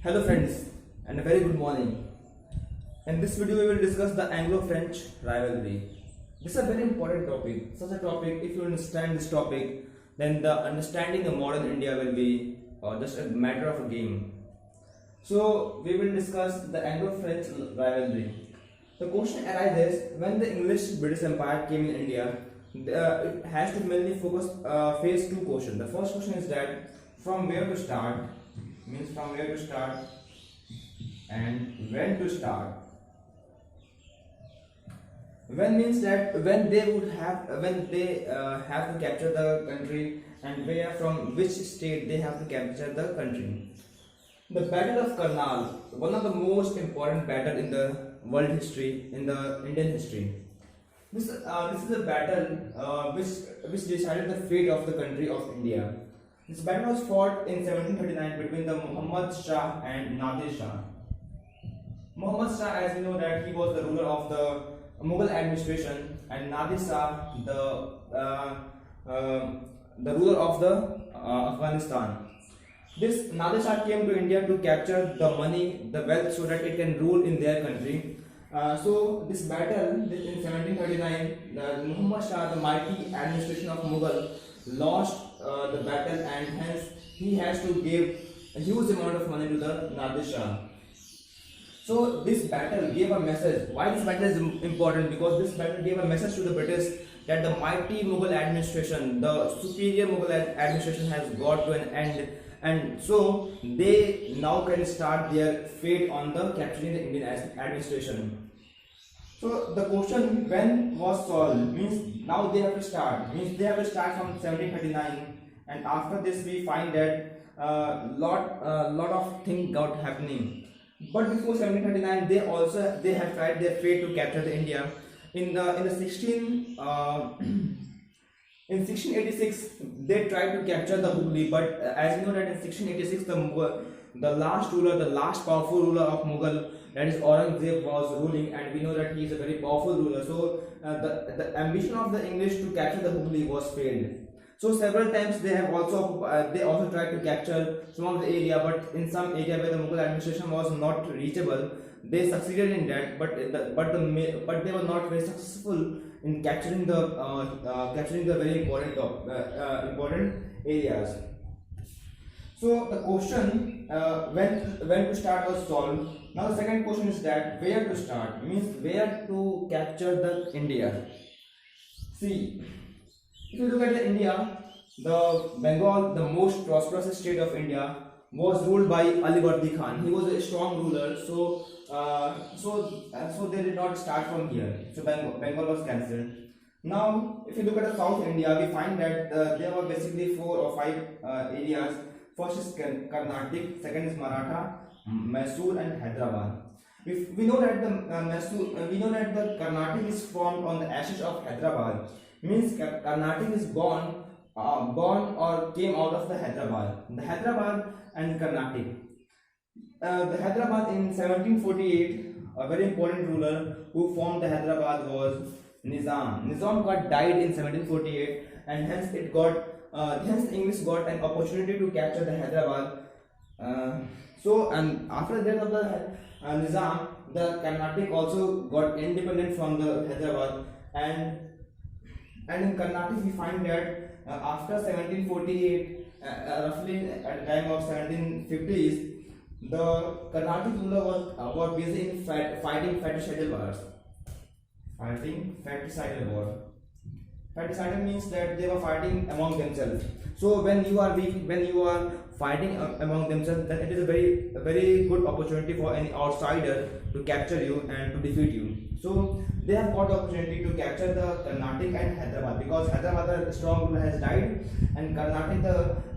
Hello friends and a very good morning. In this video we will discuss the Anglo-French rivalry. This is a very important topic. Such a topic, if you understand this topic, then the understanding of modern India will be just a matter of a game. So we will discuss the Anglo-French rivalry. The question arises when the English-British Empire came in India. It has to mainly face two questions. The first question is that from where to start, means from where to start and when to start. When means that when they have to capture the country, and where, from which state they have to capture the country. The Battle of Karnal, one of the most important battle in the world history, in the Indian history. This is a battle which decided the fate of the country of India. This battle was fought in 1739 between the Muhammad Shah and Nadir Shah. Muhammad Shah, as we know, that he was the ruler of the Mughal administration, and Nadir Shah, the ruler of the Afghanistan. This Nadir Shah came to India to capture the money, the wealth, so that it can rule in their country. So this battle in 1739, the Muhammad Shah, the mighty administration of Mughal, lost the battle, and hence he has to give a huge amount of money to the Nadir Shah. So this battle gave a message. Why this battle is important? Because this battle gave a message to the British that the mighty Mughal administration, the superior Mughal administration, has got to an end, and so they now can start their fate on the capturing the Indian administration. So the question when was solved means now they have to start. Means they have to start from 1739, and after this we find that lot of things got happening. But before 1739, they have tried their fate to capture the India. In 1686 they tried to capture the Hooghly, but as you know that in 1686 the last ruler, the last powerful ruler of Mughal, that is Aurangzeb, was ruling, and we know that he is a very powerful ruler. So the ambition of the English to capture the Hooghly was failed. So several times they also tried to capture some of the area, but in some area where the Mughal administration was not reachable, they succeeded in that. But they were not very successful in capturing the very important areas. So the question when to start was solved. Now the second question is that where to start, means where to capture the India. See, if you look at the India, the Bengal, the most prosperous state of India, was ruled by Alivardi Khan. He was a strong ruler, so they did not start from here. So Bengal was cancelled. Now, if you look at the South India, we find that there were basically 4 or 5 areas. First is Carnatic, second is Maratha, Mysore, and Hyderabad. We know that the Carnatic is formed on the ashes of Hyderabad. Means Carnatic is born or came out of the Hyderabad. The Hyderabad and Carnatic. The Hyderabad in 1748, a very important ruler who formed the Hyderabad was Nizam. Nizam died in 1748, and hence the English got an opportunity to capture the Hyderabad. And after the death of the Nizam, the Carnatic also got independent from the Hyderabad, and in Carnatic we find that after 1748, roughly at the time of 1750s, the Carnatic ruler was busy in fighting fratricidal wars. Fratricidal means that they were fighting among themselves. So when you are weak, when you are fighting among themselves, then it is a very good opportunity for any outsider to capture you and to defeat you. So they have got the opportunity to capture the Carnatic and Hyderabad, because Hyderabad, the strong ruler, has died, and Carnatic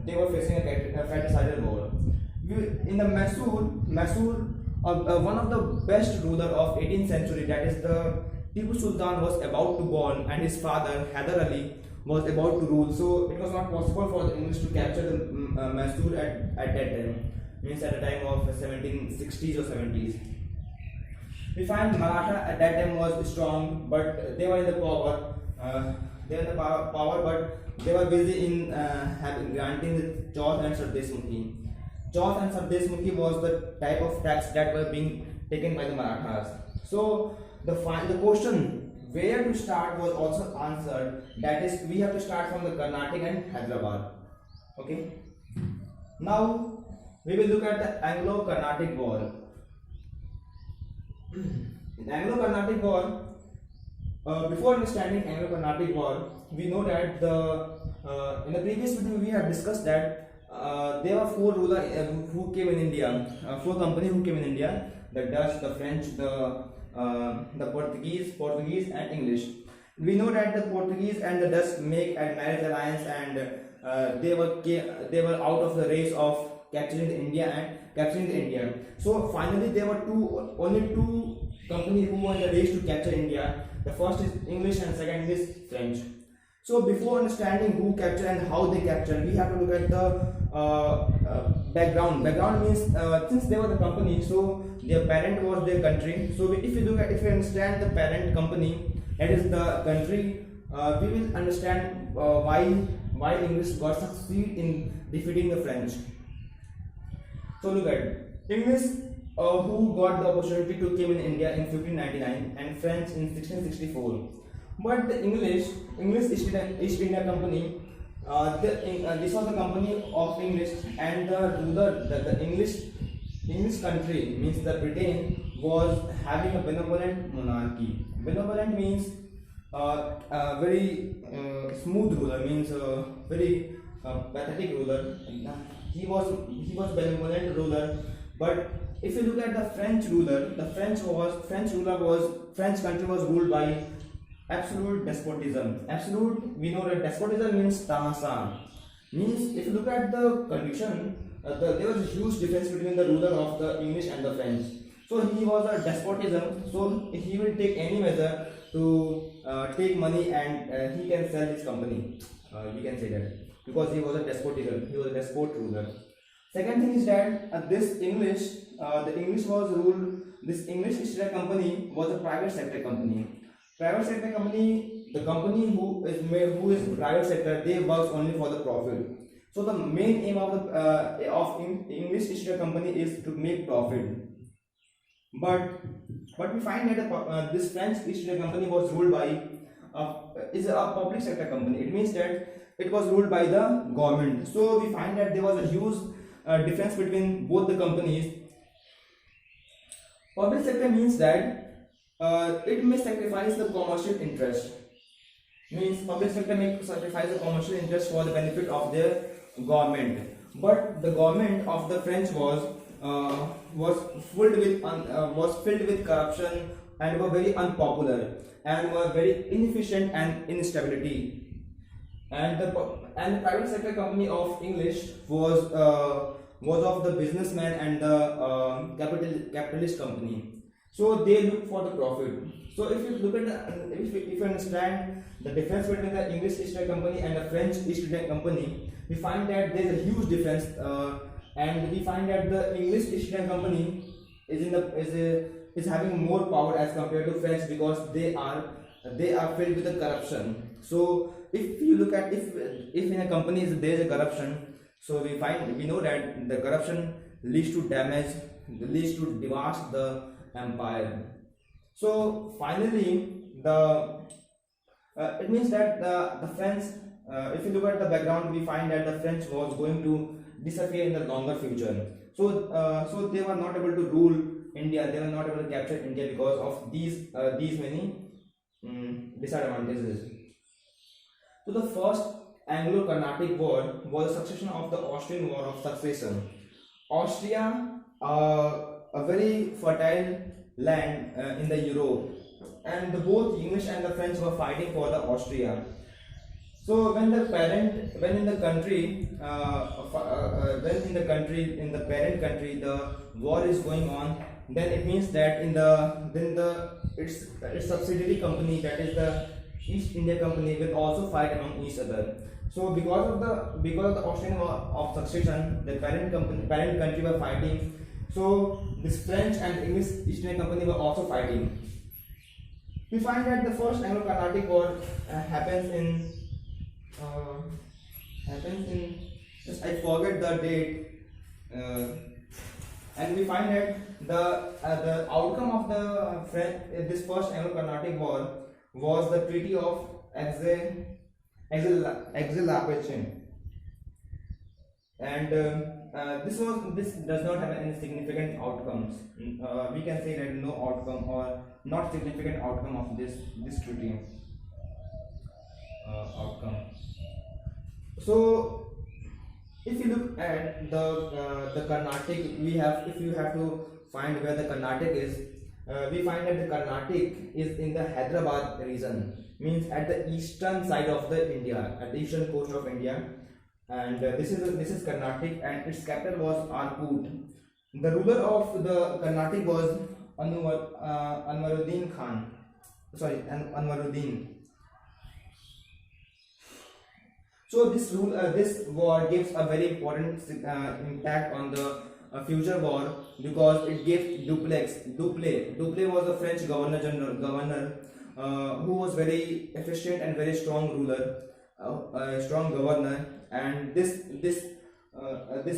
they were facing a fratricidal war. In the Mysore, one of the best ruler of 18th century, that is the Tipu Sultan, was about to born, and his father Hyder Ali was about to rule. So it was not possible for the English to capture the Mysore at that time, means at the time of 1760s or 70s. We find Maratha at that time was strong, but they were in the power. But they were busy in granting the Chauth and Sardeshmukhi. Chauth and Sardeshmukhi was the type of tax that were being taken by the Marathas. So the question where to start was also answered. That is, we have to start from the Carnatic and Hyderabad. Okay. Now we will look at the Anglo-Carnatic War. In Anglo-Carnatic War, before understanding Anglo-Carnatic War, we know that in the previous video we have discussed that there were four rulers who came in India, four companies who came in India: the Dutch, the French, the Portuguese and English. We know that the Portuguese and the Dutch make a marriage alliance, and they were out of the race of capturing India. So finally, there were only two companies who were in the race to capture India. The first is English and second is French. So before understanding who captured and how they captured, we have to look at the background. Background means since they were the company, so their parent was their country. So if you understand the parent company, that is the country, we will understand why English got succeed in defeating the French. So look at English, who got the opportunity to came in India in 1599 and French in 1664. But the English East India Company, this was the company of English, and the ruler, the English country means the Britain was having a benevolent monarchy. Benevolent means very smooth ruler, means very pathetic ruler. He was benevolent ruler. But if you look at the French ruler, French country was ruled by absolute despotism. Absolute, we know that despotism means tamasa. Means if you look at the condition, there was a huge difference between the ruler of the English and the French. So he was a despotism. So he will take any measure to take money, and he can sell his company. We can say that because he was a despotism. He was a despot ruler. Second thing is that the English East India Company was a private sector company. Private sector company, the company who is private sector, they work only for the profit. So the main aim of English East India Company is to make profit. But we find that this French East India Company was ruled by is a public sector company. It means that it was ruled by the government. So we find that there was a huge difference between both the companies. Public sector means that it may sacrifice the commercial interest. Means public sector may sacrifice the commercial interest for the benefit of their government. But the government of the French was filled with corruption and were very unpopular and were very inefficient and instability. And the private sector company of English was of the businessman and the capitalist company. So they look for the profit. So if you look at if you understand the difference between the English East India Company and the French East India Company, we find that there is a huge difference, and we find that the English East India Company is having more power as compared to French, because they are filled with the corruption. So if you look at if in a company there is a corruption, so we know that the corruption leads to damage, leads to devastate the empire. So finally, it means that the French, if you look at the background, we find that the French was going to disappear in the longer future. So they were not able to rule India. They were not able to capture India because of these many disadvantages. So the first Anglo-Carnatic War was a succession of the Austrian War of Succession. Austria, a very fertile land in the Europe, and both English and the French were fighting for the Austria. So when in the parent country the war is going on, then it means that its subsidiary company, that is the East India Company, will also fight among each other. So because of the Austrian War of Succession, the parent country were fighting. So this French and English East India Company were also fighting. We find that the first Anglo-Carnatic War happens in just I forget the date. uh, and we find that the outcome of the this first Anglo-Carnatic War was the Treaty of Aix-la-Chapelle, and this does not have any significant outcomes. We can say that no outcome or not significant outcome of this treaty outcome. So if you look at the Carnatic, we have, if you have to find where the Carnatic is, we find that the Carnatic is in the Hyderabad region, means at the eastern side of the India, at the eastern coast of India, and this is Carnatic, and its capital was Arcot. The ruler of the Carnatic was Anwaruddin Khan. Sorry, Anwaruddin. So this war gives a very important impact on the future war, because it gave Dupleix was a French governor who was very efficient and very strong ruler, a strong governor, and this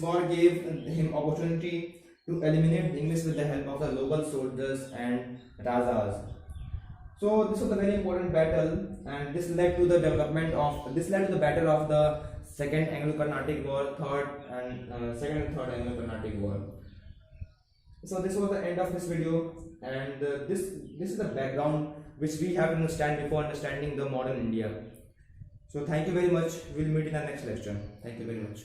war gave him opportunity to eliminate the English with the help of the local soldiers and Rajas. So this was a very important battle, and this led to the battle of the Second Anglo-Carnatic War, Second and Third Anglo-Carnatic War. So this was the end of this video, and this is the background which we have to understand before understanding the modern India. So thank you very much. We'll meet in the next lecture. Thank you very much.